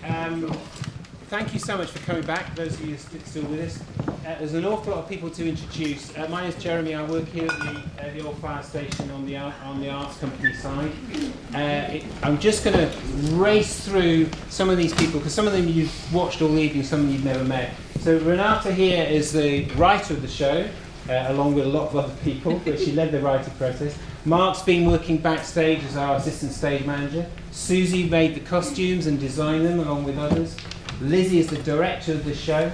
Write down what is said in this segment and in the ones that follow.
Thank you so much for coming back, those of you still with us. There's an awful lot of people to introduce. My name is Jeremy. I work here at the old fire station on the arts company side. I'm just going to race through some of these people, because some of them you've watched all evening, some of them you've never met. So Renata here is the writer of the show, along with a lot of other people, but she led the writing process. Mark's been working backstage as our assistant stage manager. Susie made the costumes and designed them along with others. Lizzie is the director of the show.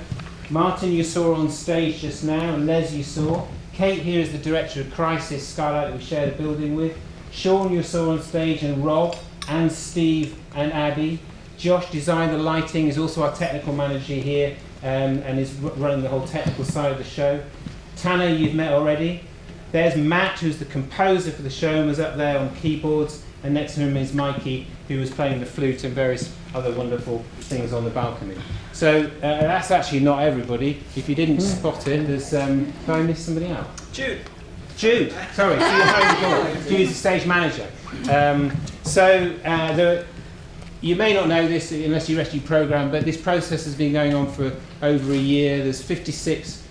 Martin you saw on stage just now, and Les you saw. Kate here is the director of Crisis Skylight that we share the building with. Sean you saw on stage, and Rob and Steve and Abby. Josh designed the lighting, is also our technical manager here, and is running the whole technical side of the show. Tanner you've met already. There's Matt, who's the composer for the show and was up there on keyboards, and next to him is Mikey, who was playing the flute and various other wonderful things on the balcony. So that's actually not everybody. If you didn't spot it, there's did I miss somebody out? Jude, sorry, Jude's the stage manager. You may not know this unless you rescue program, but this process has been going on for over a year. There's 56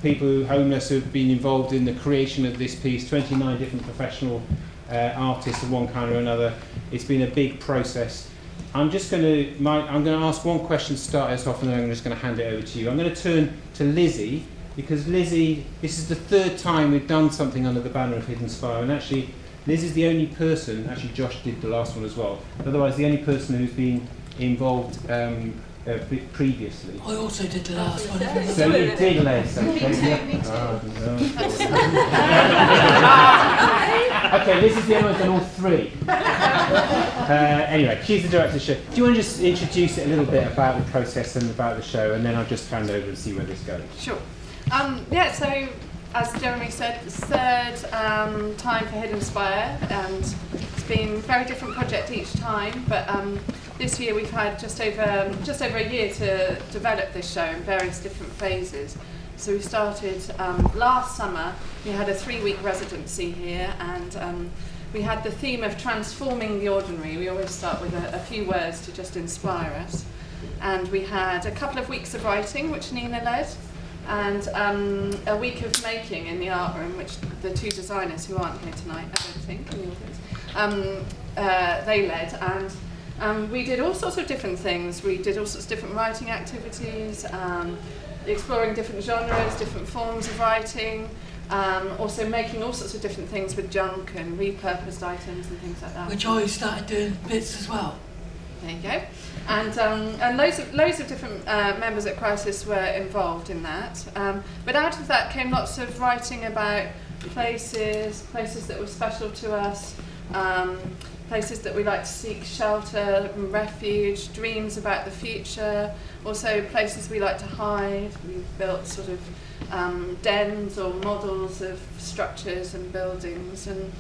people who are homeless who have been involved in the creation of this piece, 29 different professional artists of one kind or another. It's been a big process. I'm going to ask one question to start us off, and then I'm just going to hand it over to you. I'm going to turn to Lizzie, because Lizzie, this is the third time we've done something under the banner of Hidden Spire, and actually Liz is the only person, actually Josh did the last one as well, but otherwise the only person who's been involved previously. I also did the last one. So you did, Les. Okay, Liz is the only one who's done all three. Anyway, she's the director of the show. Do you want to just introduce it a little bit about the process and about the show, and then I'll just hand over and see where this goes. Sure. So as Jeremy said, it's third time for Hidden Spire, and it's been a very different project each time, but this year we've had just over a year to develop this show in various different phases. So we started last summer. We had a 3-week residency here, and we had the theme of transforming the ordinary. We always start with a few words to just inspire us. And we had a couple of weeks of writing, which Nina led, and a week of making in the art room, which the two designers who aren't here tonight, I don't think, in the audience, they led. And we did all sorts of different things. We did all sorts of different writing activities, exploring different genres, different forms of writing, also making all sorts of different things with junk and repurposed items and things like that. Which I started doing bits as well. There you go. And loads of different members at Crisis were involved in that. But out of that came lots of writing about places that were special to us, places that we like to seek shelter and refuge, dreams about the future, also places we like to hide. We've built sort of dens or models of structures and buildings, and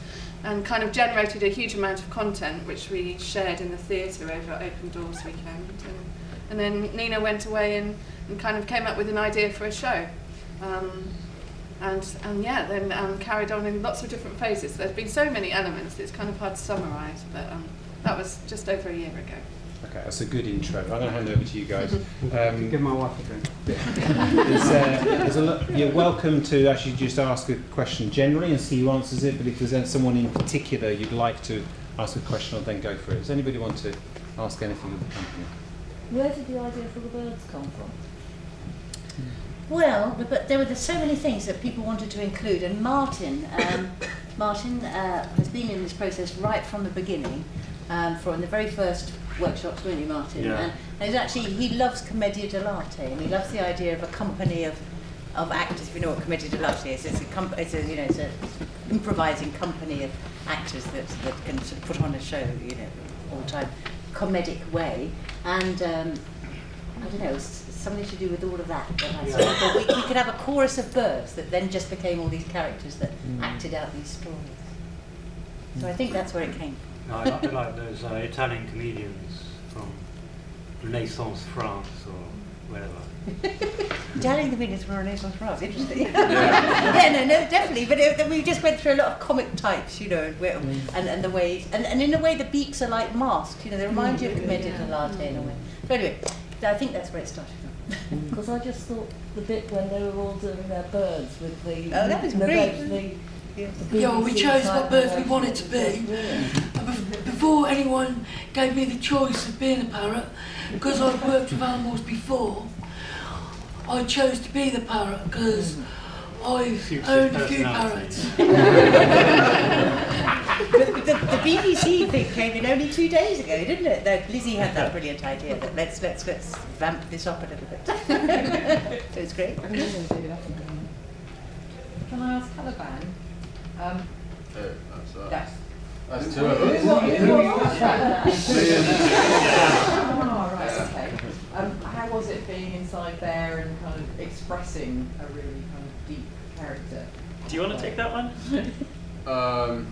kind of generated a huge amount of content which we shared in the theatre over Open Doors weekend. And then Nina went away and kind of came up with an idea for a show. Then carried on in lots of different phases. There's been so many elements, it's kind of hard to summarise, but that was just over a year ago. Okay, that's a good intro. I'm going to hand over to you guys. Give my wife a drink. You're welcome to actually just ask a question generally and see who answers it, but if there's someone in particular you'd like to ask a question, I'll then go for it. Does anybody want to ask anything of the company? Where did the idea for the birds come from? Well, but there were so many things that people wanted to include, and Martin has been in this process right from the beginning, from the very first workshops, weren't you, Martin? Yeah. And he loves commedia dell'arte, and he loves the idea of a company of actors. If you know what commedia dell'arte is, it's an improvising company of actors that can sort of put on a show, all the time, comedic way, and I don't know. Something to do with all of that. I thought we could have a chorus of birds that then just became all these characters that acted out these stories. So I think that's where it came from. I like those Italian comedians from Renaissance France, or whatever. Darling the Winners were unusual for us. Interesting. Yeah, no, definitely. But we just went through a lot of comic types, you know, and the ways, and in a way the beaks are like masks. You know, they remind you of Commedia dell'arte in a way. So anyway, I think that's where it started from. Because I just thought the bit when they were all doing their birds with the... Oh, that was great. Yeah, well, we chose what birds we wanted to be. Before anyone gave me the choice of being a parrot, because I've worked with animals before, I chose to be the parrot because I've owned a few parrots. The BBC thing came in only 2 days ago, didn't it? Lizzie had that brilliant idea that let's vamp this up a little bit. So it's great. Can I ask Caliban? That's two of us. Right, okay. How was it being inside there and kind of expressing a really kind of deep character? Do you want to take that one? No.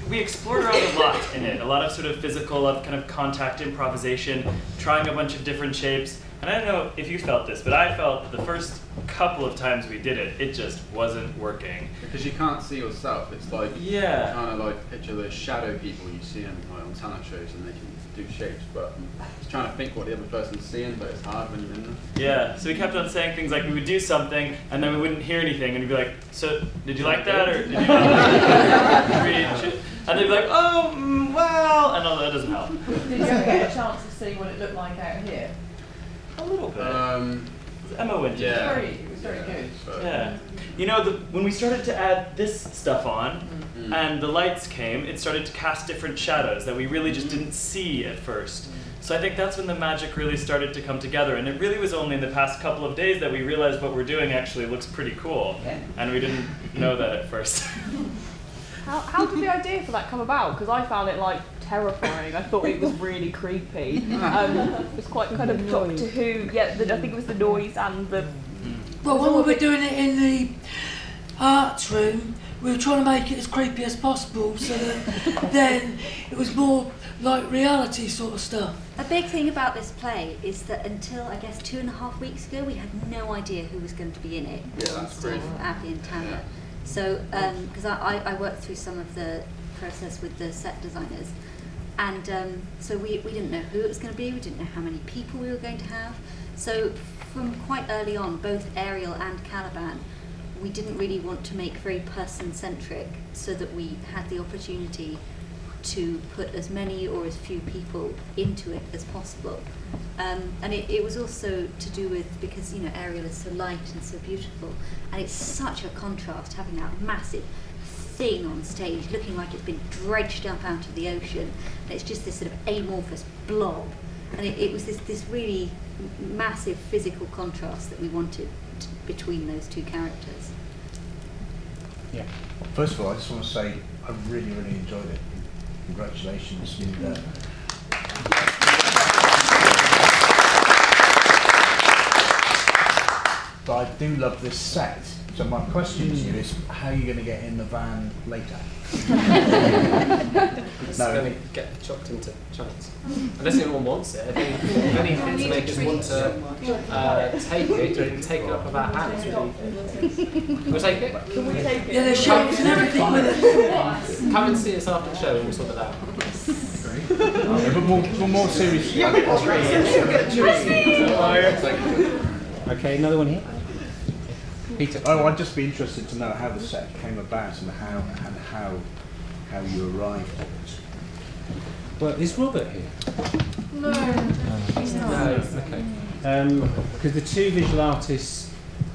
We explored around a lot in it, a lot of sort of physical, of kind of contact improvisation, trying a bunch of different shapes. And I don't know if you felt this, but I felt the first couple of times we did it, it just wasn't working. Because you can't see yourself. It's like trying to like picture the shadow people you see in, like, on talent shows, and they can do shapes, but just trying to think what the other person's seeing, but it's hard when you're in there. Yeah, so we kept on saying things like we would do something, and then we wouldn't hear anything, and we'd be like, so, did you like that, or did you not? And they'd be like, oh, well, and all that doesn't help. Did you ever get a chance to see what it looked like out here? A little bit. Emma went to It was very good. Yeah. You know, when we started to add this stuff on, and the lights came, it started to cast different shadows that we really just didn't see at first. So I think that's when the magic really started to come together, and it really was only in the past couple of days that we realized what we're doing actually looks pretty cool, and we didn't know that at first. How did the idea for that come about? Because I found it like terrifying. I thought it was really creepy. It was quite kind of Doctor Who. Yeah, I think it was the noise and the. Well, when we were doing it in the arts room, we were trying to make it as creepy as possible, so that then it was more like reality sort of stuff. A big thing about this play is that until I guess 2.5 weeks ago, we had no idea who was going to be in it. Yeah, that's great. Abby and Tana. Yeah. So, because I worked through some of the process with the set designers, and so we didn't know who it was going to be, we didn't know how many people we were going to have. So from quite early on, both Ariel and Caliban, we didn't really want to make very person-centric, so that we had the opportunity to put as many or as few people into it as possible. And it was also to do with, because, you know, Ariel is so light and so beautiful, and it's such a contrast having that massive thing on stage looking like it's been dredged up out of the ocean, and it's just this sort of amorphous blob, and it was this really massive physical contrast that we wanted between those two characters. Yeah. First of all, I just want to say I really, really enjoyed it. Congratulations. And, but I do love this set. So my question to you is, how are you going to get in the van later? It's going to get chopped into chunks. Unless anyone wants it. I think if any hens makers want to take it up with our hands. We'll take it? Can we take it? Yeah, there's shelves and everything with it. Come and see us after the show and we'll sort it out. But more seriously. Okay, another one here. Peter. Oh, I'd just be interested to know how the set came about and how you arrived at it. Well, is Robert here? No, he's not. No, okay. Because the two visual artists,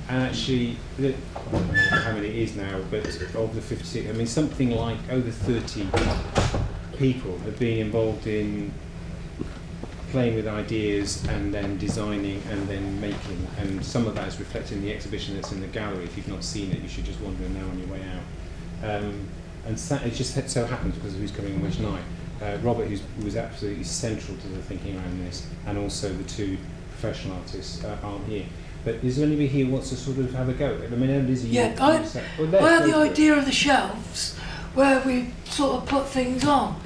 and actually, I don't know how many it is now, but of the 56, I mean, something like over 30 people have been involved in playing with ideas and then designing and then making, and some of that is reflected in the exhibition that's in the gallery. If you've not seen it, you should just wander now on your way out. And it just so happens, because of who's coming on which night, Robert, who was absolutely central to the thinking around this, and also the two professional artists aren't here. But is there anybody here who wants to sort of have a go? I mean, Lizzie, yeah, I had the idea of the shelves where we sort of put things on,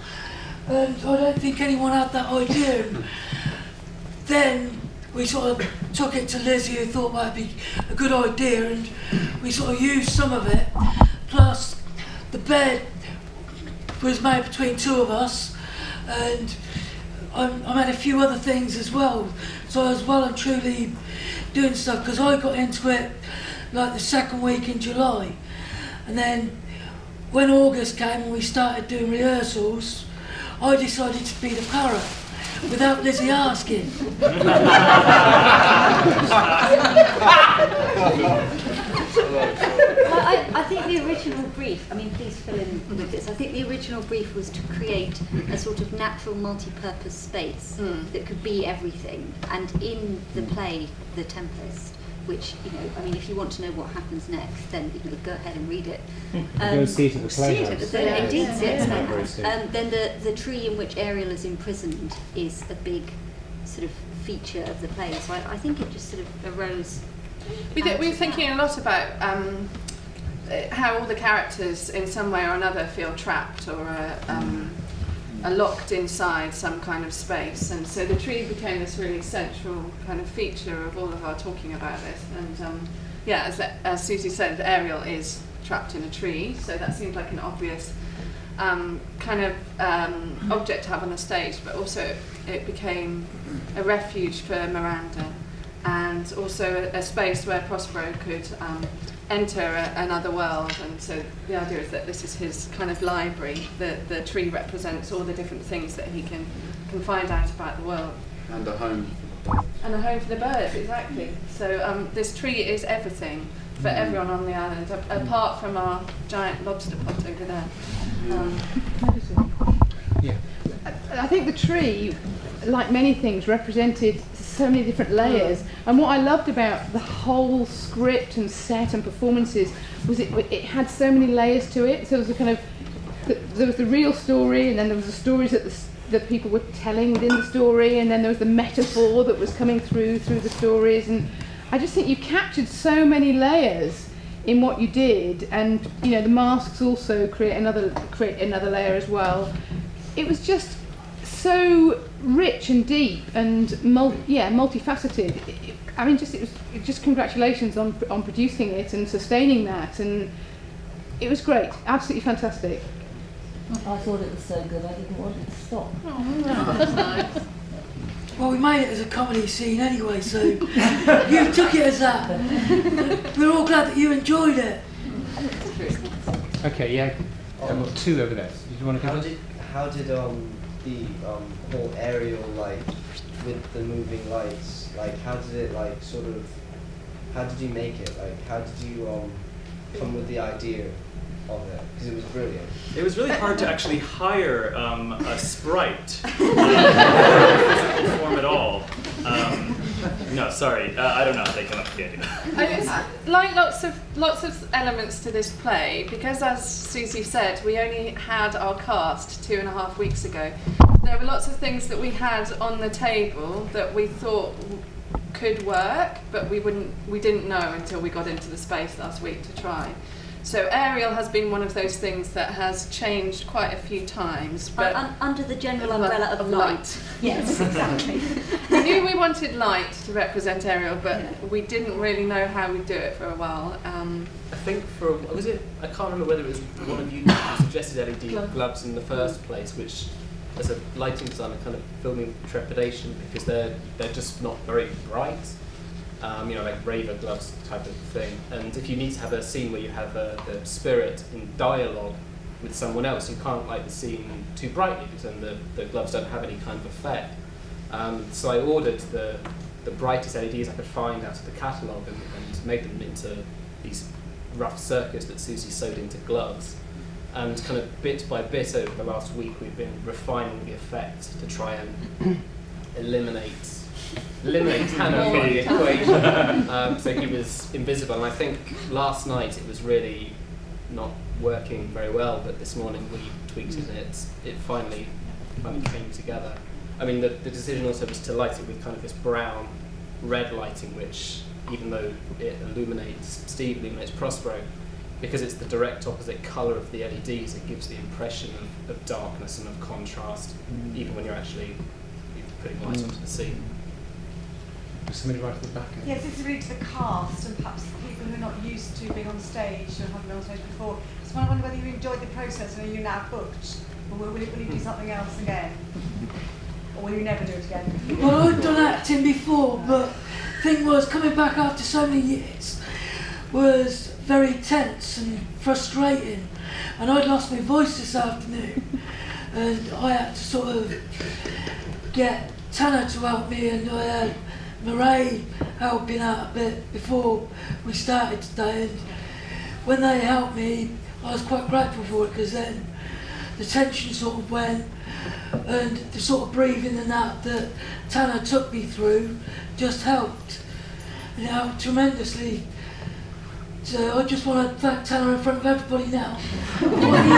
and I don't think anyone had that idea. Then we sort of took it to Lizzie, who thought that would be a good idea, and we sort of used some of it. Plus, the bed was made between two of us, and I made a few other things as well. So I was well and truly doing stuff, because I got into it like the second week in July, and then when August came and we started doing rehearsals, I decided to be the parrot without Lizzie asking. I think the original brief, I mean, please fill in with this, I think the original brief was to create a sort of natural multi-purpose space that could be everything. And in the play, The Tempest, which, you know, I mean, if you want to know what happens next, then, you know, go ahead and read it. Go and see it at the Playhouse. Indeed, see it at the Playhouse. Then the tree in which Ariel is imprisoned is a big sort of feature of the play. So I think it just sort of arose. We were thinking a lot about how all the characters in some way or another feel trapped or are locked inside some kind of space, and so the tree became this really central kind of feature of all of our talking about this. And yeah, as Susie said, Ariel is trapped in a tree, so that seemed like an obvious kind of object to have on the stage, but also it became a refuge for Miranda, and also a space where Prospero could enter another world. And so the idea is that this is his kind of library. The tree represents all the different things that he can find out about the world. And a home. And a home for the birds, exactly. So this tree is everything for everyone on the island, apart from our giant lobster pot over there. Yeah. I think the tree, like many things, represented so many different layers. And what I loved about the whole script and set and performances was it had so many layers to it. So there was a kind of there was the real story, and then there was the stories that people were telling within the story, and then there was the metaphor that was coming through the stories. And I just think you captured so many layers in what you did, and you know the masks also create another layer as well. It was just so rich and deep and multifaceted. I mean, just congratulations on producing it and sustaining that, and it was great, absolutely fantastic. I thought it was so good I didn't want it to stop. Oh, that's nice. Well, we made it as a comedy scene anyway, so you took it as that. We're all glad that you enjoyed it. Okay, yeah. I've got two over there. Did you want to go? How did the whole aerial, like, with the moving lights, like, how did it, like, sort of, how did you make it? Like, how did you come with the idea of it? Because it was brilliant. It was really hard to actually hire a sprite in physical form at all. No, sorry, I don't know how they came up with the idea. Like lots of elements to this play, because as Susie said, we only had our cast 2.5 weeks ago. There were lots of things that we had on the table that we thought could work, but we didn't know until we got into the space last week to try. So Ariel has been one of those things that has changed quite a few times. But under the general umbrella of light. Yes, exactly. We knew we wanted light to represent Ariel, but we didn't really know how we'd do it for a while. I think I can't remember whether it was one of you who suggested LED gloves in the first place, which as a lighting designer kind of filled me with trepidation because they're just not very bright. Like raver gloves type of thing. And if you need to have a scene where you have the spirit in dialogue with someone else, you can't light the scene too brightly because then the gloves don't have any kind of effect. So I ordered the brightest LEDs I could find out of the catalogue and made them into these rough circuits that Susie sewed into gloves. And kind of bit by bit over the last week we've been refining the effect to try and eliminate Hannah from the equation, so he was invisible. And I think last night it was really not working very well, but this morning we tweaked it and it finally came together. I mean, the decision also was to light it with kind of this brown red lighting, which even though Steve illuminates Prospero, because it's the direct opposite colour of the LEDs, it gives the impression of darkness and of contrast, even when you're actually putting light onto the scene. Somebody right at the back. Yes, this is really to the cast and perhaps people who are not used to being on stage or haven't been on stage before. So I wonder whether you enjoyed the process and are you now booked, or will you do something else again, or will you never do it again? Well, I've done acting before, but the thing was, coming back after so many years was very tense and frustrating, and I'd lost my voice this afternoon, and I had to sort of get Tanner to help me, and I had Miranda helping out a bit before we started today, and when they helped me I was quite grateful for it, because then the tension sort of went, and the sort of breathing and that Tanner took me through just helped, and it helped tremendously. So I just want to thank Tanner in front of everybody now for what he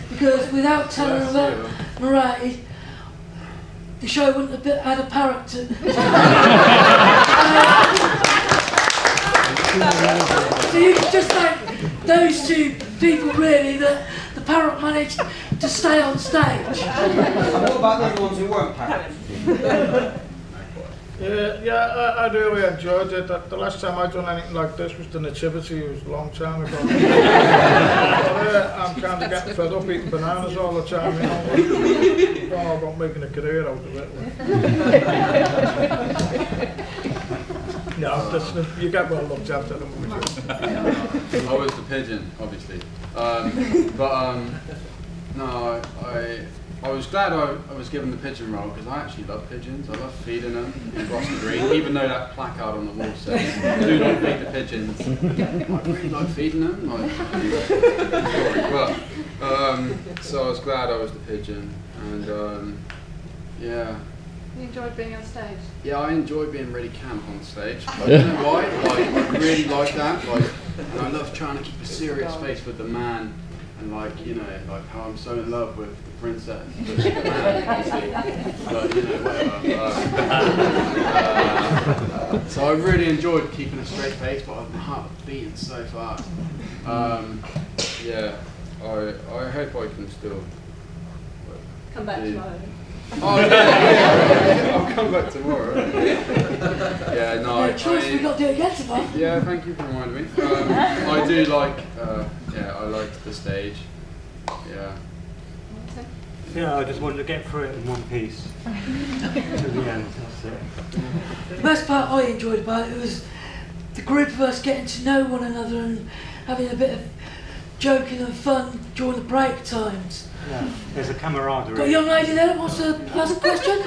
did. Because without Tanner and Miranda, the show wouldn't have had a parrot to... So you can just thank those two people really, that the parrot managed to stay on stage. And what about the other ones who weren't parrots? Yeah, I really enjoyed it. The last time I done anything like this was the Nativity. It was a long time ago. I'm kind of getting fed up eating bananas all the time, you know. I'm all about making a career out of it. No, you get well looked after them. I was the pigeon, obviously. No, I was glad I was given the pigeon role, because I actually love pigeons. I love feeding them in Gloucester Green, even though that placard on the wall says, "Do not feed the pigeons." I really like feeding them. So I was glad I was the pigeon, and yeah. You enjoyed being on stage? Yeah, I enjoy being really camp on stage. I don't know why. I really like that. And I love trying to keep a serious face with the man. And how I'm so in love with the princess, but the man, whatever. So I really enjoyed keeping a straight face, but my heart was beating so fast. Yeah, I hope I can still come back tomorrow. Oh yeah, I'll come back tomorrow. Yeah, no. No choice, we've got to do it again tomorrow. Yeah, thank you for reminding me. I do like, I liked the stage. Yeah. Yeah, I just wanted to get through it in one piece to the end. That's it. The best part I enjoyed about it was the group of us getting to know one another and having a bit of joking and fun during the break times. Yeah, there's a camaraderie. Got a young lady there that wants to ask a question?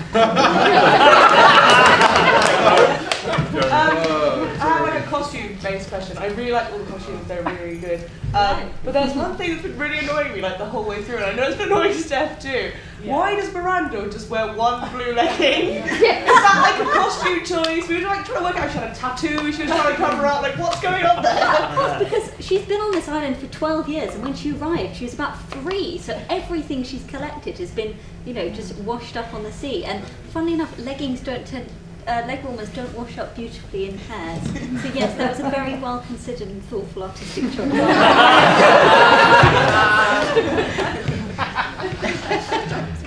I have like a costume-based question. I really like all the costumes; they're really, really good. But there's one thing that's been really annoying me, like the whole way through, and I know it's been annoying Steph too. Yeah. Why does Miranda just wear one blue legging? Is that like a costume choice? We were like trying to work out if she had a tattoo. She was trying to cover up. Like, what's going on there? Because she's been on this island for 12 years, and when she arrived, she was about 3. So everything she's collected has been, just washed up on the sea. And funnily enough, leggings don't tend. Leg warmers don't wash up beautifully in pairs. So yes, that was a very well considered and thoughtful artistic choice.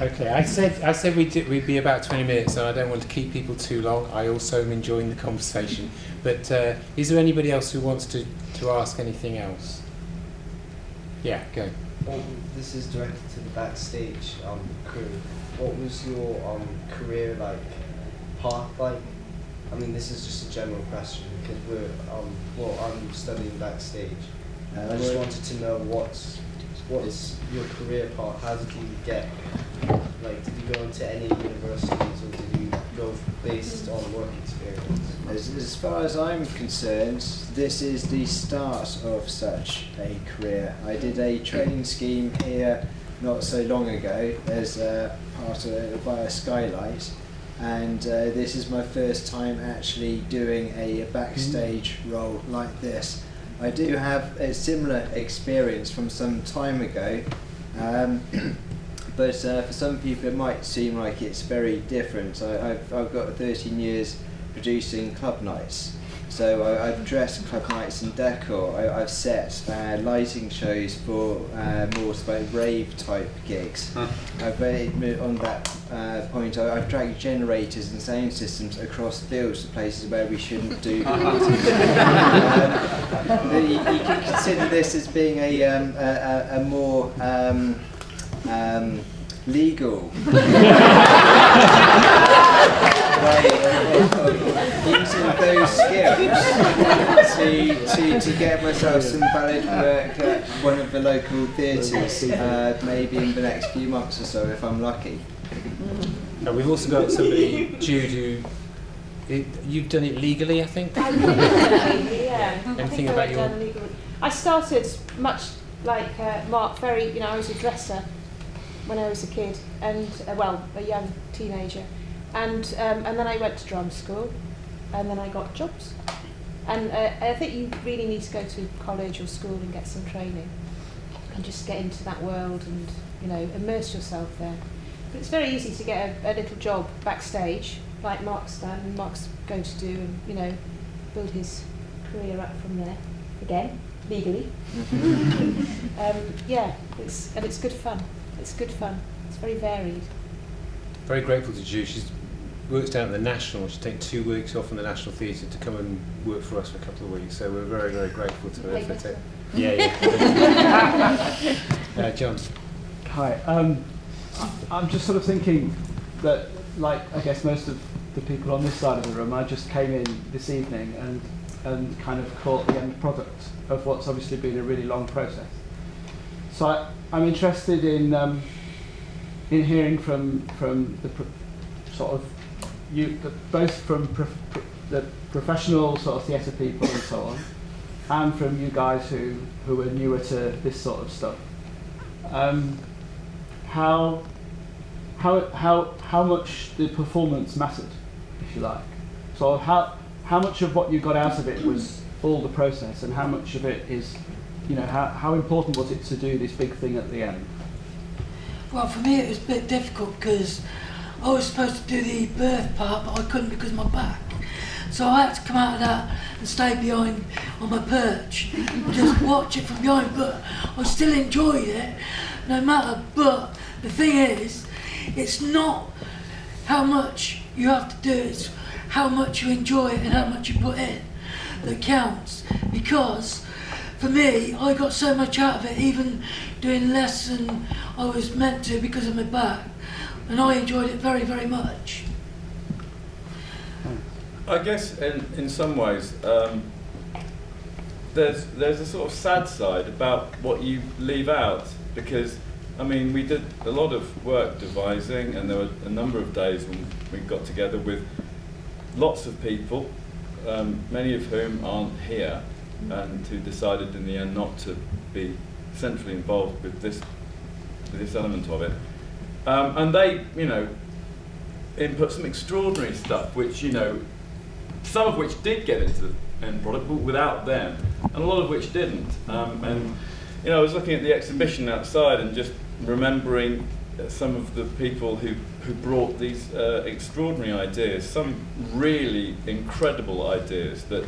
Okay, I said we'd be about 20 minutes, and I don't want to keep people too long. I also am enjoying the conversation. But is there anybody else who wants to ask anything else? Yeah, go. This is directed to the backstage crew. What was your career path like? I mean, this is just a general question because I'm studying backstage. I just wanted to know what's your career path? How did you get, did you go into any universities, or did you go based on work experience? As far as I'm concerned, this is the start of such a career. I did a training scheme here not so long ago as part of via Skylight, and this is my first time actually doing a backstage role like this. I do have a similar experience from some time ago, but for some people it might seem like it's very different. I've got 13 years producing club nights, So I've dressed club nights in decor. I've set lighting shows for more like rave type gigs. I've on that point. I've dragged generators and sound systems across fields to places where we shouldn't do. You can consider this as being a more legal using those skills to get myself some valid work at one of the local theatres, maybe in the next few months or so if I'm lucky. We've also got somebody, Jude, who you've done it legally, I think. I did it legally, yeah. Anything I about think your? done legal. I started much like Mark. Very, I was a dresser when I was a kid, and a young teenager, and then I went to drama school, and then I got jobs, and I think you really need to go to college or school and get some training, and just get into that world and immerse yourself there. But it's very easy to get a little job backstage, like Mark's done, and Mark's going to do, and build his career up from there again, legally. It's good fun. It's good fun. It's very varied. Very grateful to Jude. She's works down at the National. She's taken 2 weeks off from the National Theatre to come and work for us for a couple of weeks. So we're very, very grateful to her for it. Yeah. John. Hi. I'm just sort of thinking that, like, I guess most of the people on this side of the room, I just came in this evening and kind of caught the end product of what's obviously been a really long process. So I'm interested in hearing from the sort of both from the professional sort of theatre people and so on, and from you guys who are newer to this sort of stuff. How much the performance mattered, if you like. So how much of what you got out of it was all the process, and how much of it is, how important was it to do this big thing at the end? Well, for me it was a bit difficult because I was supposed to do the birth part, but I couldn't because of my back. So I had to come out of that and stay behind on my perch and just watch it from behind. But I still enjoyed it, no matter. But the thing is, it's not how much you have to do, it's how much you enjoy it and how much you put in that counts. Because for me, I got so much out of it, even doing less than I was meant to because of my back, and I enjoyed it very, very much. I guess in some ways, there's a sort of sad side about what you leave out, because I mean, we did a lot of work devising, and there were a number of days when we got together with lots of people, many of whom aren't here, and who decided in the end not to be centrally involved with this element of it. And they, input some extraordinary stuff, which, some of which did get into the end product, but without them, and a lot of which didn't. And I was looking at the exhibition outside and just remembering some of the people who brought these extraordinary ideas, some really incredible ideas that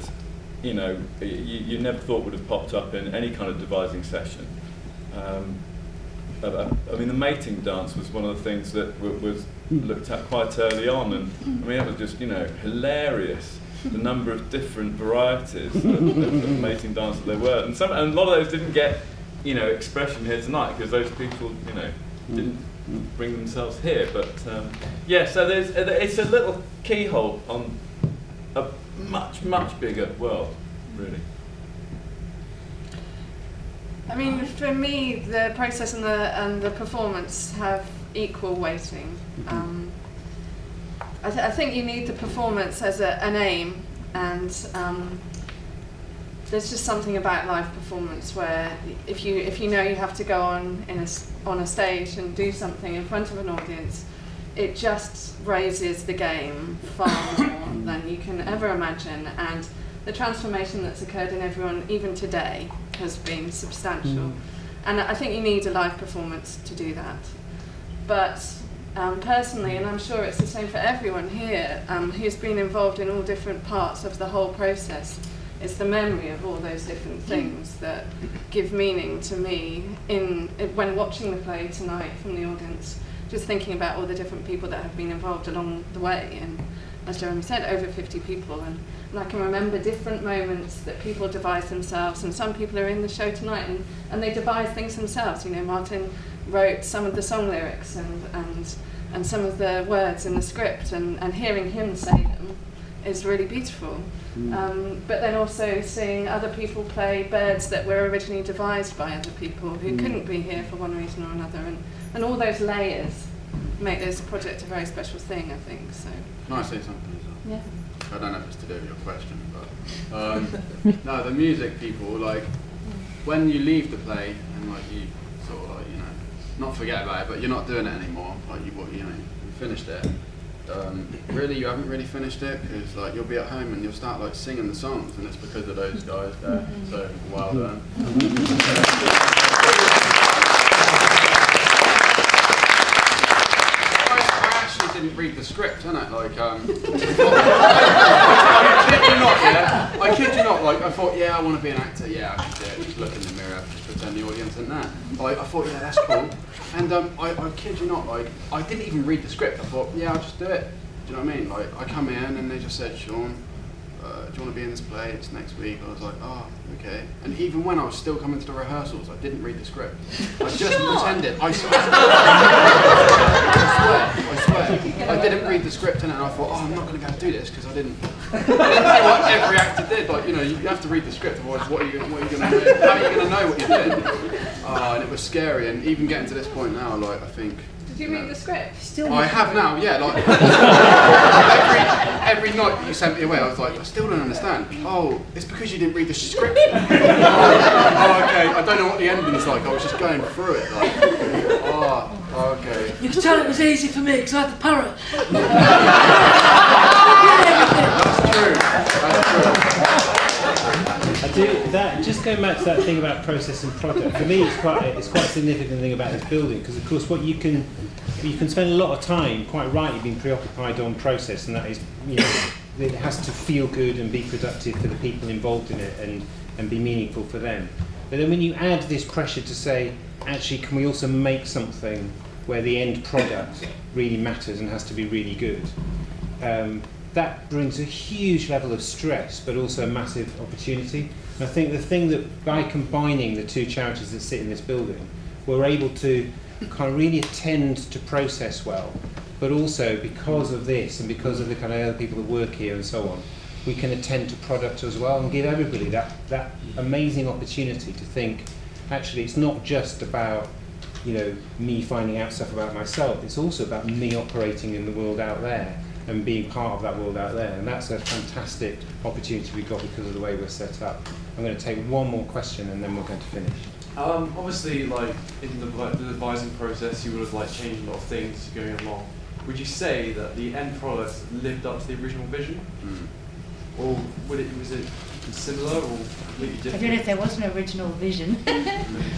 you never thought would have popped up in any kind of devising session. I mean, the mating dance was one of the things that was looked at quite early on, and I mean, it was just hilarious, the number of different varieties of mating dance that there were, and a lot of those didn't get expression here tonight because those people didn't bring themselves here. But so it's a little keyhole on a much bigger world, really. I mean, for me, the process and the performance have equal weighting. I think you need the performance as an aim, and there's just something about live performance where if you know you have to go on a stage and do something in front of an audience, it just raises the game far more than you can ever imagine, and the transformation that's occurred in everyone, even today, has been substantial. And I think you need a live performance to do that. But personally, and I'm sure it's the same for everyone here, who's been involved in all different parts of the whole process, it's the memory of all those different things that give meaning to me when watching the play tonight from the audience, just thinking about all the different people that have been involved along the way, and as Jeremy said, over 50 people, and I can remember different moments that people devise themselves, and some people are in the show tonight and they devise things themselves. You know, Martin wrote some of the song lyrics and some of the words in the script, and hearing him say them is really beautiful. But then also seeing other people play birds that were originally devised by other people who couldn't be here for one reason or another, and all those layers make this project a very special thing, I think. So. Can I say something as well? Yeah. I don't know if it's to do with your question, but no, the music people, like, when you leave the play and like you sort of like, you know, not forget about it, but you're not doing it anymore, like you finished it. Really, you haven't really finished it, because like you'll be at home and you'll start like singing the songs, and it's because of those guys there. So well done. I didn't read the script, innit? Like, I kid you not, like, I thought, yeah, I want to be an actor, yeah, I can do it, just look in the mirror, just pretend the audience isn't there. Like, I thought, yeah, that's cool. And I kid you not, like, I didn't even read the script, I thought, yeah, I'll just do it. Do you know what I mean? Like, I come in and they just said, Sean, do you want to be in this play? It's next week. I was like, oh, okay. And even when I was still coming to the rehearsals, I didn't read the script. I just pretended. I swear. I didn't read the script, and I thought, oh, I'm not going to be able to do this, because I didn't know what every actor did. Like, you know, you have to read the script, otherwise what are you going to do? How are you going to know what you're doing? And it was scary, and even getting to this point now, like, I think... Did you read the script? I have now, yeah. Like every night that you sent me away, I was like, I still don't understand. Oh, it's because you didn't read the script. Oh, okay. I don't know what the ending's like. I was just going through it. Like, oh, okay. You could tell it was easy for me because I had the parrot. That's true. I do that. Just going back to that thing about process and product. For me, it's quite a significant thing about this building, because of course what you can spend a lot of time, quite rightly, being preoccupied on process, and that is, you know, it has to feel good and be productive for the people involved in it and be meaningful for them. But then when you add this pressure to say, actually, can we also make something where the end product really matters and has to be really good? That brings a huge level of stress, but also a massive opportunity. And I think the thing that, by combining the two charities that sit in this building, we're able to kind of really attend to process well, but also because of this and because of the kind of other people that work here and so on, we can attend to product as well and give everybody that amazing opportunity to think, actually, it's not just about, you know, me finding out stuff about myself, it's also about me operating in the world out there and being part of that world out there, and that's a fantastic opportunity we've got because of the way we're set up. I'm going to take one more question and then we're going to finish. Obviously, like in the devising process, you would have like changed a lot of things going along. Would you say that the end product lived up to the original vision, or was it similar or completely different? I don't know if there was an original vision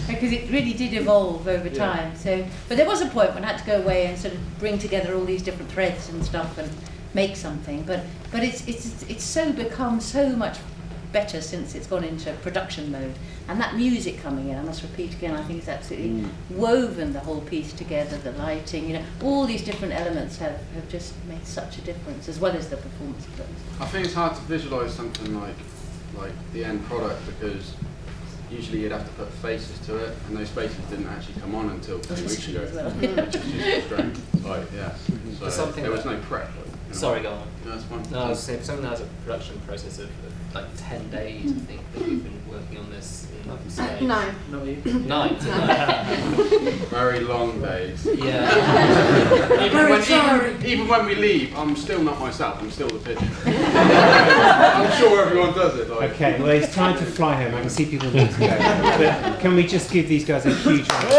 because it really did evolve over time. So, but there was a point when I had to go away and sort of bring together all these different threads and stuff and make something. But it's so become so much better since it's gone into production mode. And that music coming in, I must repeat again, I think it's absolutely woven the whole piece together, the lighting, you know, all these different elements have just made such a difference, as well as the performance of those. I think it's hard to visualise something like the end product, because usually you'd have to put faces to it, and those faces didn't actually come on until 2 weeks ago. Which is just strange. Like, yeah. So there was no prep. Sorry, go on. No, that's fine. No, I was saying, for someone that has a production process of like 10 days, I think, that you've been working on this in space. 9. Not you? 9. Very long days. Yeah. Even when we leave, I'm still not myself, I'm still the pigeon. I'm sure everyone does it. Like. Okay, well, it's time to fly home. I can see people need to go. But can we just give these guys a huge round?